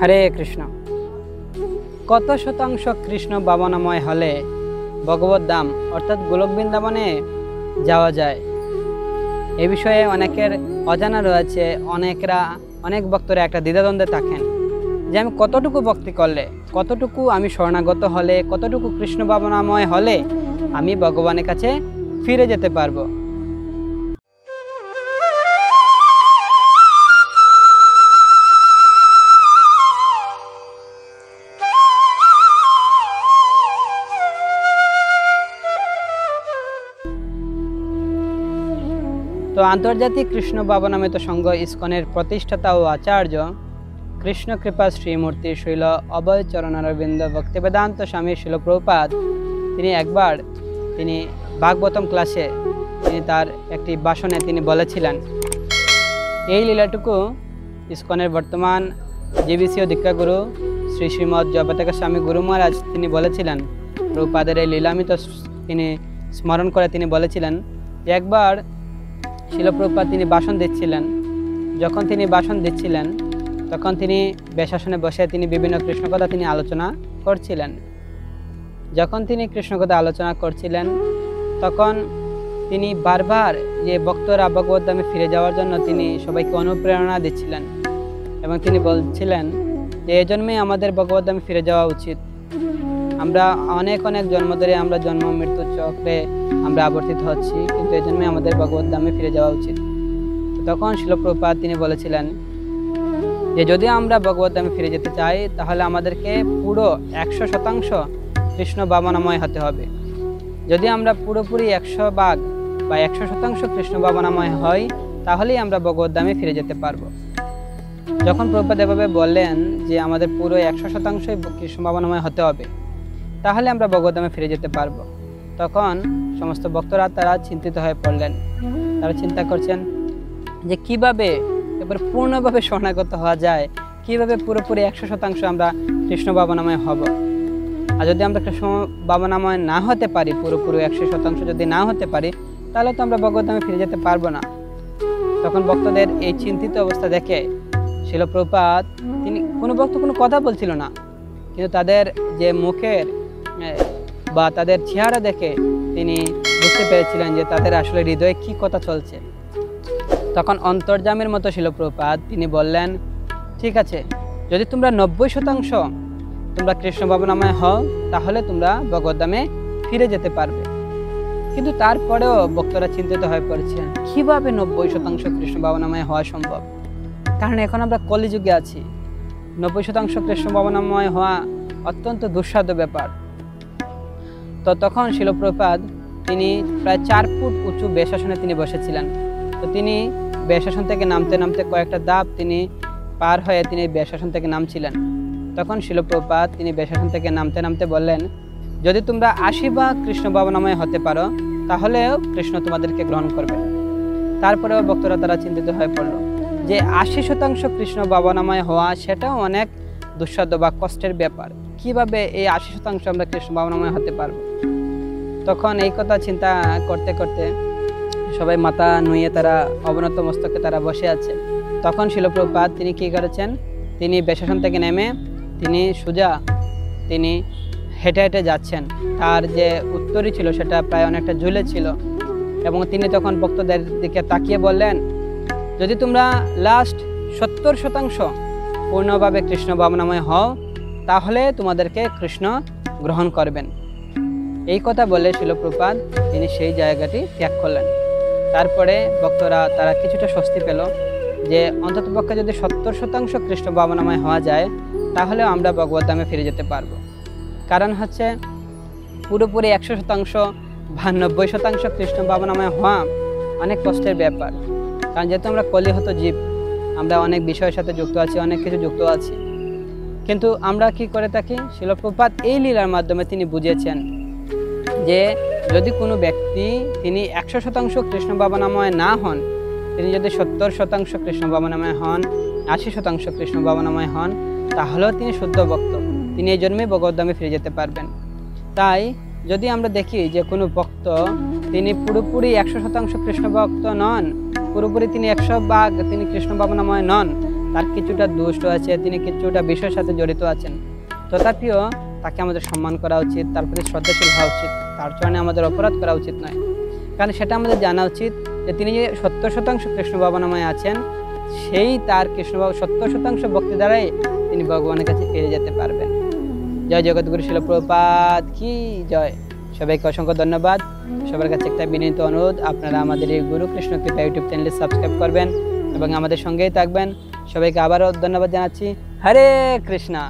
হরে কৃষ্ণ। কত শতাংশ কৃষ্ণ ভাবনাময় হলে ভগবদ-ধাম অর্থাৎ গোলক বৃন্দাবনে যাওয়া যায়? এ বিষয়ে অনেকের অজানা রয়েছে। অনেক ভক্তরা একটা দ্বিধাদ্বন্দ্বে থাকেন যে আমি কতটুকু ভক্তি করলে, কতটুকু আমি শরণাগত হলে, কতটুকু কৃষ্ণ ভাবনাময় হলে আমি ভগবানের কাছে ফিরে যেতে পারবো। তো আন্তর্জাতিক কৃষ্ণ ভাবনামৃত সংঘ ইসকনের প্রতিষ্ঠাতা ও আচার্য কৃষ্ণ কৃপা শ্রীমূর্তি শ্রীল অভয়চরণ অরবিন্দ ভক্তিবেদান্ত স্বামী শিল প্রভুপাদ তিনি ভাগবতম ক্লাসে তার একটি ভাষণে তিনি বলেছিলেন, এই লীলাটুকু ইসকনের বর্তমান জিবিসি ও দীক্ষাগুরু শ্রী শ্রীমৎ জয়পতাকা স্বামী গুরু মহারাজ তিনি বলেছিলেন, প্রভুপাদের এই লীলামিত তিনি স্মরণ করে তিনি বলেছিলেন যে একবার শিল প্রভুপাদ তিনি ভাষণ দিচ্ছিলেন। যখন তিনি ভাষণ দিচ্ছিলেন তখন তিনি বেশাসনে বসে তিনি বিভিন্ন কৃষ্ণকথা তিনি আলোচনা করছিলেন। যখন তিনি কৃষ্ণকথা আলোচনা করছিলেন তখন তিনি বারবার যে ভক্তরা ভগবদ-ধামে ফিরে যাওয়ার জন্য তিনি সবাইকে অনুপ্রেরণা দিচ্ছিলেন এবং তিনি বলছিলেন যে এই জন্যই আমাদের ভগবদ-ধামে ফিরে যাওয়া উচিত। আমরা অনেক জন্ম ধরে আমরা জন্ম মৃত্যু চক্রে আমরা আবর্তিত হচ্ছি, কিন্তু এই জন্যই আমাদের ভগবদ-ধামে ফিরে যাওয়া উচিত। তখন শিল প্রভুপাদ তিনি বলেছিলেন যে যদি আমরা ভগবদ-ধামে ফিরে যেতে চাই তাহলে আমাদেরকে পুরো 100% কৃষ্ণ ভাবনাময় হতে হবে। যদি আমরা পুরোপুরি 100% বা 100% কৃষ্ণ ভাবনাময় হই তাহলেই আমরা ভগবদ-ধামে ফিরে যেতে পারবো। যখন প্রভুপাদ এভাবে বললেন যে আমাদের পুরো 100% কৃষ্ণ ভাবনাময় হতে হবে তাহলে আমরা ভগবদ-ধামে ফিরে যেতে পারবো, তখন সমস্ত ভক্তরা তারা চিন্তিত হয়ে পড়লেন। তারা চিন্তা করছেন যে কিভাবে এবার পূর্ণভাবে শরণাগত হওয়া যায়, কিভাবে পুরোপুরি 100% আমরা কৃষ্ণ ভাবনাময় হব। আর যদি আমরা কৃষ্ণ ভাবনাময় না হতে পারি, পুরোপুরি 100% যদি না হতে পারি তাহলে তো আমরা ভগবদ-ধামে ফিরে যেতে পারবো না। তখন ভক্তদের এই চিন্তিত অবস্থা দেখে শিল প্রভুপাদ তিনি কোনো ভক্ত কোনো কথা বলছিল না, কিন্তু তাদের যে মুখের বা তাদের চেহারা দেখে তিনি বুঝতে পেরেছিলেন যে তাদের আসলে হৃদয়ে কি কথা চলছে। তখন অন্তর্যামীর মতো শিল প্রভুপাদ তিনি বললেন, ঠিক আছে, যদি তোমরা 90% তোমরা কৃষ্ণ ভাবনাময় হও তাহলে তোমরা ভগবদ-ধামে ফিরে যেতে পারবে। কিন্তু তারপরেও ভক্তরা চিন্তিত হয়ে পড়েছেন কিভাবে 90% কৃষ্ণ ভাবনাময় হওয়া সম্ভব, কারণ এখন আমরা কলিযুগে আছি। 90% কৃষ্ণ ভাবনাময় হওয়া অত্যন্ত দুঃসাধ্য ব্যাপার। তো তখন শিল প্রভুপাদ তিনি প্রায় 4 ফুট উঁচু বেশাসনে তিনি বসেছিলেন। তো তিনি বেশাসন থেকে নামতে নামতে কয়েকটা ধাপ তিনি পার হয়ে তিনি বেশাসন থেকে নামছিলেন। তখন শিল প্রভুপাদ তিনি বেশাসন থেকে নামতে নামতে বললেন, যদি তোমরা 80% কৃষ্ণ ভাবনাময় হতে পারো তাহলেও কৃষ্ণ তোমাদেরকে গ্রহণ করবে। তারপরেও ভক্তরা তারা চিন্তিত হয়ে পড়ল যে 80% কৃষ্ণ ভাবনাময় হওয়া সেটাও অনেক দুঃসাধ্য বা কষ্টের ব্যাপার, কিভাবে এই 80% আমরা কৃষ্ণ ভাবনাময় হতে পারবো। তখন এই কথা চিন্তা করতে করতে সবাই মাথা নুয়ে তারা অবনত মস্তকে তারা বসে আছে। তখন শিল প্রভুপাদ তিনি কী করেছেন, তিনি বেশাসন থেকে নেমে তিনি সোজা তিনি হেঁটে হেঁটে যাচ্ছেন। তার যে উত্তরই ছিল সেটা প্রায় অনেকটা ঝুলে ছিল এবং তিনি তখন ভক্তদের দিকে তাকিয়ে বললেন, যদি তোমরা লাস্ট 70% পূর্ণভাবে কৃষ্ণ ভাবনাময় হও তাহলে তোমাদেরকে কৃষ্ণ গ্রহণ করবেন। এই কথা বলে শিল প্রভুপাদ তিনি সেই জায়গাটি ত্যাগ করলেন। তারপরে ভক্তরা তারা কিছুটা স্বস্তি পেল যে অন্ততপক্ষে যদি 70% কৃষ্ণ ভাবনাময় হওয়া যায় তাহলে আমরা ভগবদ-ধামে ফিরে যেতে পারবো। কারণ হচ্ছে পুরোপুরি 100% বা 90% কৃষ্ণ ভাবনাময় হওয়া অনেক কষ্টের ব্যাপার। কারণ যেহেতু আমরা কলিহত জীব, আমরা অনেক বিষয়ের সাথে যুক্ত আছি, অনেক কিছু যুক্ত আছি, কিন্তু আমরা কি করে থাকি, শিল প্রভুপাদ এই লীলার মাধ্যমে তিনি বুঝিয়েছেন যে যদি কোনো ব্যক্তি তিনি 100% কৃষ্ণ ভাবনাময় না হন, তিনি যদি 70% কৃষ্ণ ভাবনাময় হন, 80% কৃষ্ণ ভাবনাময় হন, তাহলেও তিনি শুদ্ধ ভক্ত, তিনি এই জন্যই ভগবদ-ধামে ফিরে যেতে পারবেন। তাই যদি আমরা দেখি যে কোনো ভক্ত তিনি পুরোপুরি 100% কৃষ্ণ ভক্ত নন, পুরোপুরি তিনি 100% তিনি কৃষ্ণ ভাবনাময় নন, তার কিছুটা দোষ আছে, তিনি কিছুটা বিষয়ের সাথে জড়িত আছেন, তথাপিও তাকে আমাদের সম্মান করা উচিত, তার প্রতি শ্রদ্ধাশীল হওয়া উচিত, তার চরণে আমাদের অপরাধ করা উচিত নয়। কারণ সেটা আমাদের জানা উচিত যে তিনি যে 70% কৃষ্ণ ভাবনাময় আছেন, সেই তার কৃষ্ণ 70% ভক্তি দ্বারাই তিনি ভগবানের কাছে ফিরে যেতে পারবেন। জয় জগৎগুরু শিল প্রভুপাদ কি জয়। সবাইকে অসংখ্য ধন্যবাদ। সবার কাছে একটা বিনীত অনুরোধ, আপনারা আমাদের এই গুরু কৃষ্ণ কৃপা ইউটিউব চ্যানেলটি সাবস্ক্রাইব করবেন এবং আমাদের সঙ্গেই থাকবেন। সবাইকে আবারও ধন্যবাদ জানাচ্ছি। হরে কৃষ্ণা।